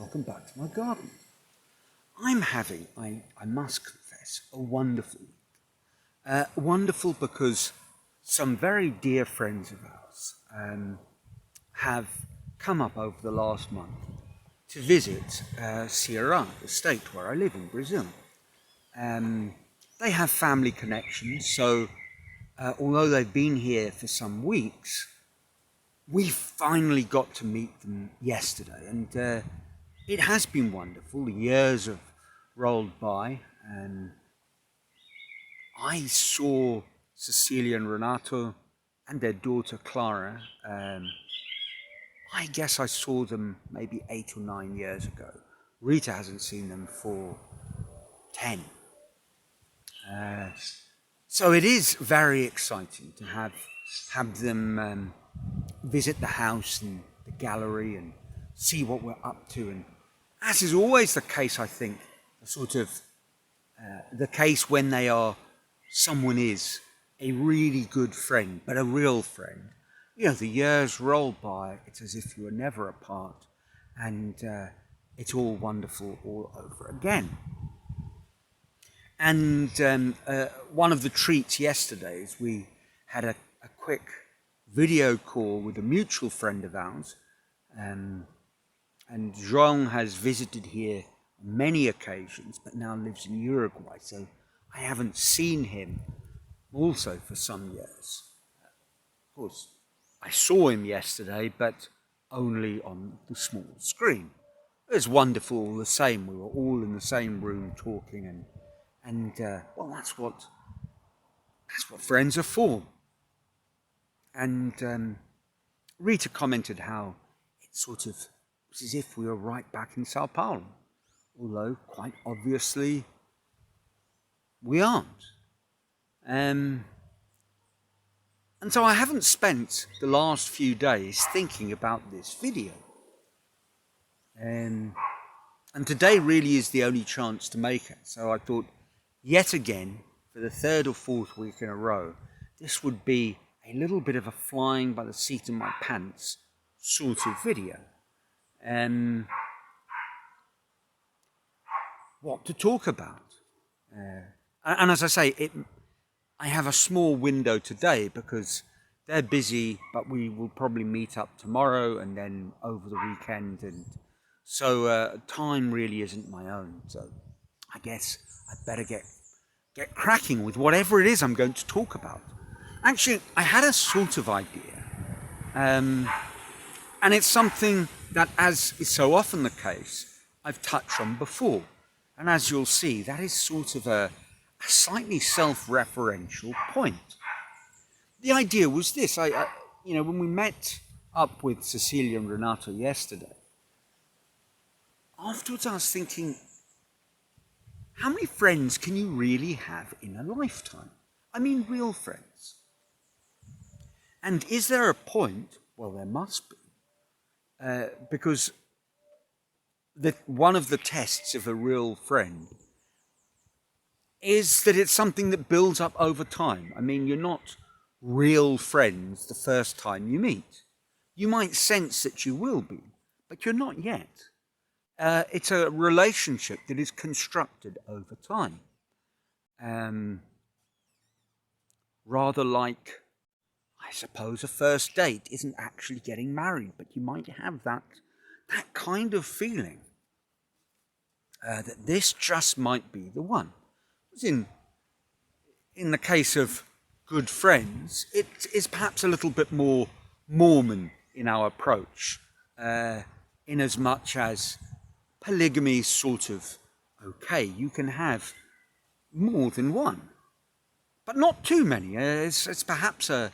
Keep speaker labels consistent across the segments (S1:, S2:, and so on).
S1: welcome back to my garden. I'm having, I must confess, a wonderful week. Wonderful because some very dear friends of ours have come up over the last month to visit Ceará, the state where I live in Brazil. They have family connections, so although they've been here for some weeks, we finally got to meet them yesterday, and it has been wonderful. The years have rolled by, and I saw Cecilia and Renato and their daughter Clara. I guess I saw them maybe 8 or 9 years ago. Rita hasn't seen them for 10. So it is very exciting to have them visit the house and the gallery and see what we're up to. And as is always the case, I think, the case when someone is a really good friend, but a real friend. You know, the years roll by, it's as if you were never apart, and it's all wonderful all over again. And one of the treats yesterday is we had a quick video call with a mutual friend of ours, and João has visited here on many occasions, but now lives in Uruguay, so I haven't seen him also for some years. Of course, I saw him yesterday, but only on the small screen. It was wonderful all the same. We were all in the same room talking, and well, that's what friends are for. And Rita commented how it sort of was as if we were right back in Sao Paulo, although quite obviously we aren't. And so I haven't spent the last few days thinking about this video. And today really is the only chance to make it. So I thought, yet again, for the third or fourth week in a row, this would be a little bit of a flying by the seat of my pants sort of video. What to talk about. And as I say, I have a small window today because they're busy, but we will probably meet up tomorrow and then over the weekend. And so time really isn't my own. So I guess I'd better get cracking with whatever it is I'm going to talk about. Actually, I had a sort of idea. And it's something that, as is so often the case, I've touched on before. And as you'll see, that is sort of a slightly self-referential point. The idea was this. When we met up with Cecilia and Renato yesterday, afterwards I was thinking, how many friends can you really have in a lifetime? I mean, real friends. And is there a point? Well, there must be. Because one of the tests of a real friend is that it's something that builds up over time. I mean, you're not real friends the first time you meet. You might sense that you will be, but you're not yet. It's a relationship that is constructed over time. Rather like, I suppose, a first date isn't actually getting married, but you might have that kind of feeling that this just might be the one. In the case of good friends, it is perhaps a little bit more Mormon in our approach, in as much as polygamy is sort of okay. You can have more than one, but not too many. It's perhaps a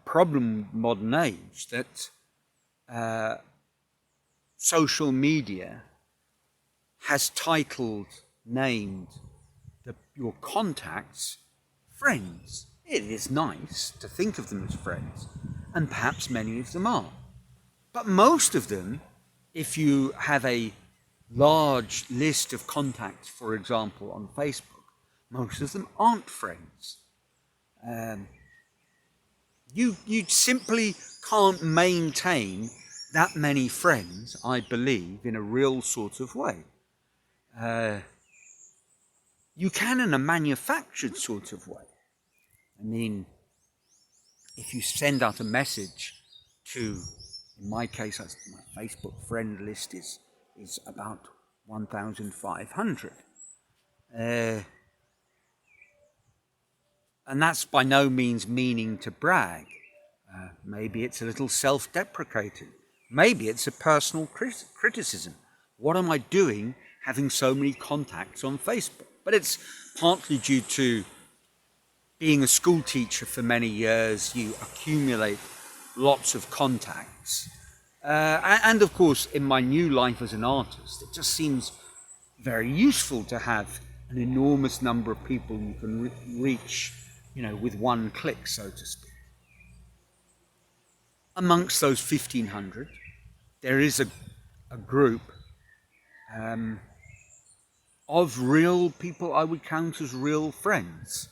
S1: problem in modern age that social media has named your contacts friends. It is nice to think of them as friends, and perhaps many of them are. But most of them, if you have a large list of contacts, for example, on Facebook, most of them aren't friends. You simply can't maintain that many friends, I believe, in a real sort of way. You can in a manufactured sort of way. I mean, if you send out a message to, in my case, my Facebook friend list is about 1,500. And that's by no means meaning to brag. Maybe it's a little self-deprecating. Maybe it's a personal criticism. What am I doing having so many contacts on Facebook? But it's partly due to being a school teacher for many years. You accumulate lots of contacts. And of course, in my new life as an artist, it just seems very useful to have an enormous number of people you can reach, with one click, so to speak. Amongst those 1,500, there is a group of real people I would count as real friends.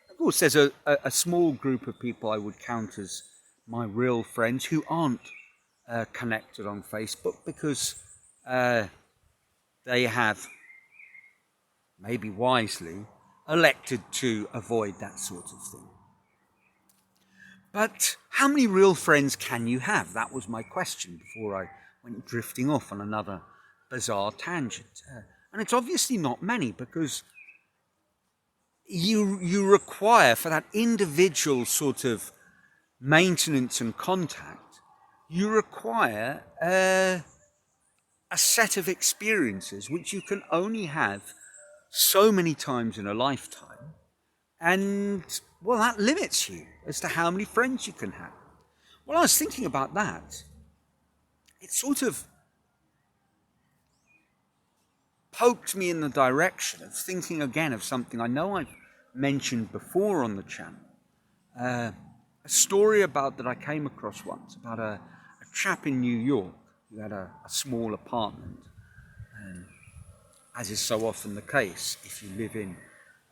S1: Of course, there's a small group of people I would count as my real friends who aren't connected on Facebook because they have, maybe wisely, elected to avoid that sort of thing. But how many real friends can you have? That was my question before I went drifting off on another bizarre tangent. And it's obviously not many, because you require, for that individual sort of maintenance and contact, you require a set of experiences which you can only have so many times in a lifetime. And, well, that limits you as to how many friends you can have. Well, I was thinking about that. It sort of poked me in the direction of thinking again of something I know I've mentioned before on the channel. A story that I came across once about a chap in New York who had a small apartment. As is so often the case, if you live in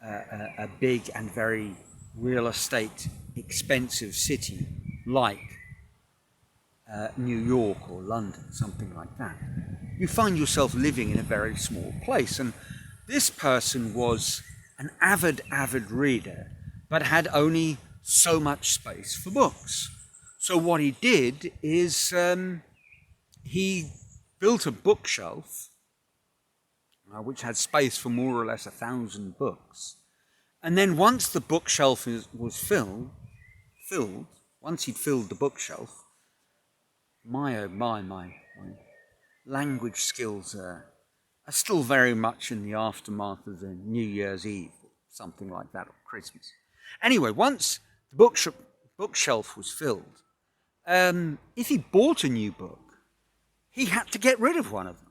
S1: a big and very real estate expensive city like New York or London, something like that, you find yourself living in a very small place. And this person was an avid reader, but had only so much space for books. So what he did is he built a bookshelf which had space for more or less 1,000 books. And then once the bookshelf was filled, once he'd filled the bookshelf, my language skills are still very much in the aftermath of the New Year's Eve, or something like that, or Christmas. Anyway, once the bookshelf was filled, if he bought a new book, he had to get rid of one of them,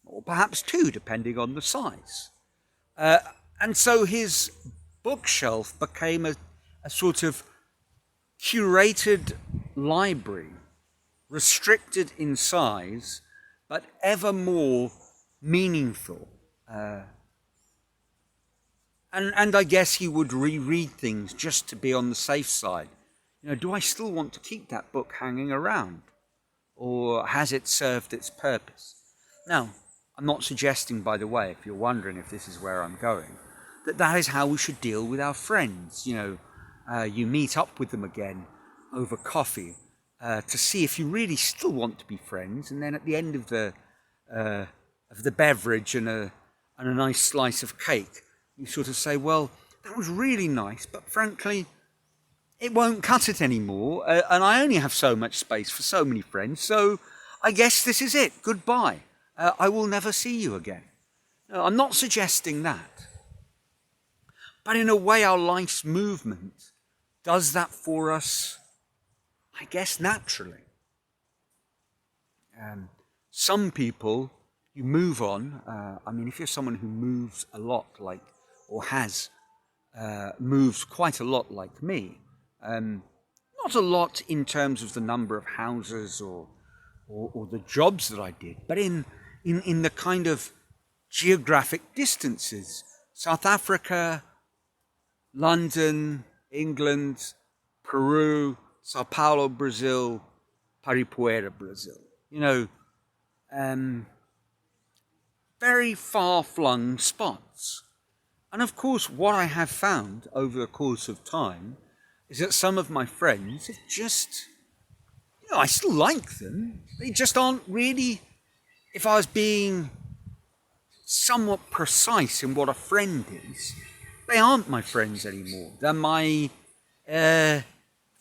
S1: or perhaps two, depending on the size. And so his bookshelf became a sort of curated library, restricted in size, but ever more meaningful. And I guess he would reread things just to be on the safe side. Do I still want to keep that book hanging around? Or has it served its purpose? Now, I'm not suggesting, by the way, if you're wondering if this is where I'm going, that is how we should deal with our friends. You meet up with them again over coffee to see if you really still want to be friends, and then at the end of the beverage and a nice slice of cake, you sort of say, well, that was really nice, but frankly, it won't cut it anymore, and I only have so much space for so many friends, so I guess this is it. Goodbye. I will never see you again. No, I'm not suggesting that. But in a way, our life's movement does that for us, I guess, naturally. Some people, you move on. If you're someone who moves a lot, or has moved quite a lot like me, not a lot in terms of the number of houses or the jobs that I did, but in the kind of geographic distances. South Africa, London, England, Peru, Sao Paulo, Brazil, Paripuera, Brazil. You know, very far-flung spots. And of course, what I have found over the course of time is that some of my friends have just, I still like them. They just aren't really, if I was being somewhat precise in what a friend is, they aren't my friends anymore. They're my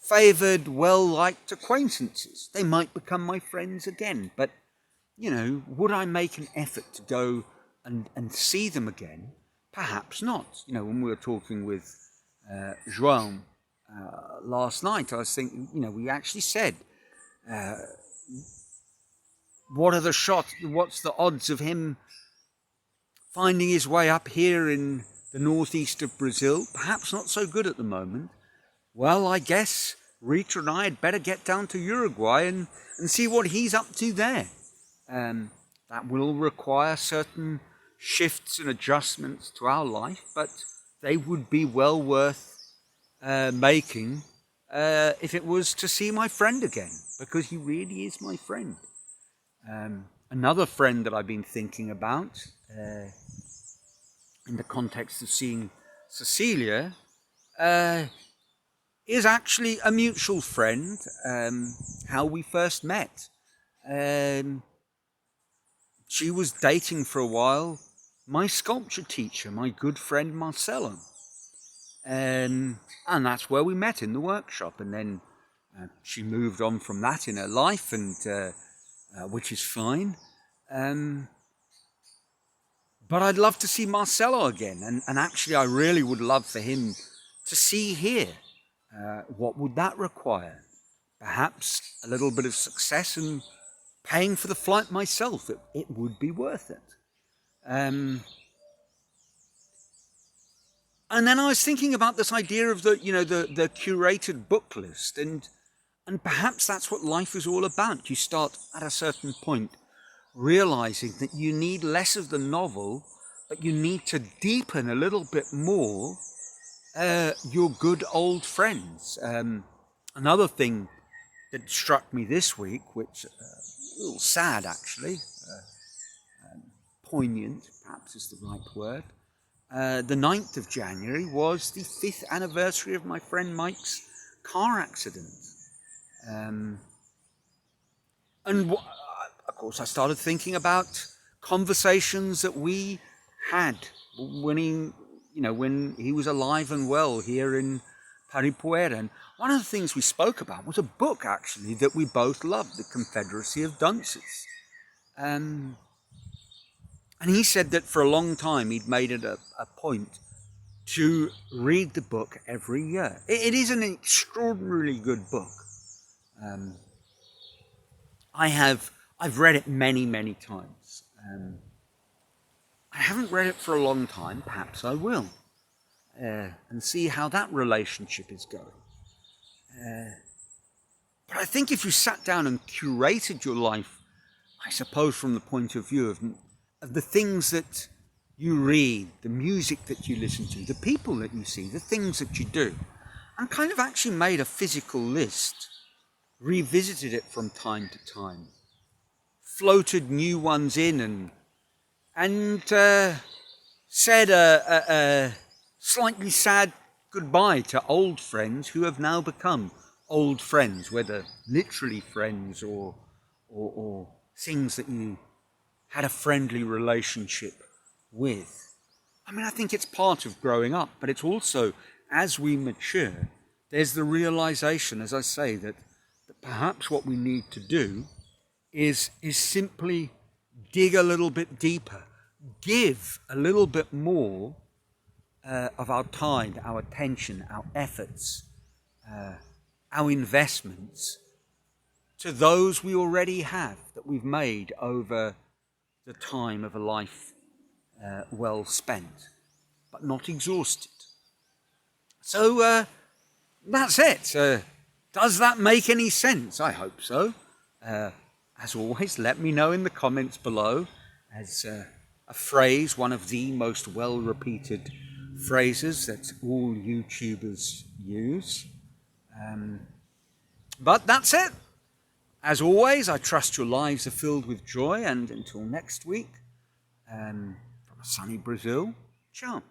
S1: favoured, well-liked acquaintances. They might become my friends again, but, would I make an effort to go and see them again? Perhaps not. When we were talking with João last night, I was thinking, we actually said, what's the odds of him finding his way up here in the northeast of Brazil? Perhaps not so good at the moment. Well, I guess Rita and I had better get down to Uruguay and see what he's up to there. That will require certain shifts and adjustments to our life, but they would be well worth making if it was to see my friend again, because he really is my friend. Another friend that I've been thinking about in the context of seeing Cecilia is actually a mutual friend, how we first met. She was dating for a while my sculpture teacher, my good friend Marcelo. And that's where we met, in the workshop. And then she moved on from that in her life, and which is fine. But I'd love to see Marcelo again. And actually, I really would love for him to see here. What would that require? Perhaps a little bit of success and paying for the flight myself. It would be worth it. And then I was thinking about this idea of the curated book list, and perhaps that's what life is all about. You start at a certain point realizing that you need less of the novel, but you need to deepen a little bit more your good old friends. Another thing that struck me this week, which a little sad actually, poignant perhaps is the right word, the 9th of January was the 5th anniversary of my friend Mike's car accident. And of course I started thinking about conversations that we had when he was alive and well here in Paripuera. And one of the things we spoke about was a book actually that we both loved, The Confederacy of Dunces. And he said that for a long time he'd made it a point to read the book every year. It is an extraordinarily good book. I've read it many, many times. I haven't read it for a long time. Perhaps I will. And see how that relationship is going. But I think if you sat down and curated your life, I suppose from the point of view of the things that you read, the music that you listen to, the people that you see, the things that you do, and kind of actually made a physical list, revisited it from time to time, floated new ones in, and said a slightly sad goodbye to old friends who have now become old friends, whether literally friends or things that you had a friendly relationship with. I mean, I think it's part of growing up, but it's also, as we mature, there's the realization, as I say, that perhaps what we need to do is simply dig a little bit deeper, give a little bit more of our time, our attention, our efforts, our investments to those we already have, that we've made over the time of a life well spent, but not exhausted. So that's it. Does that make any sense? I hope so. As always, let me know in the comments below, as a phrase, one of the most well-repeated phrases that all YouTubers use. But that's it. As always, I trust your lives are filled with joy, and until next week, from a sunny Brazil, ciao.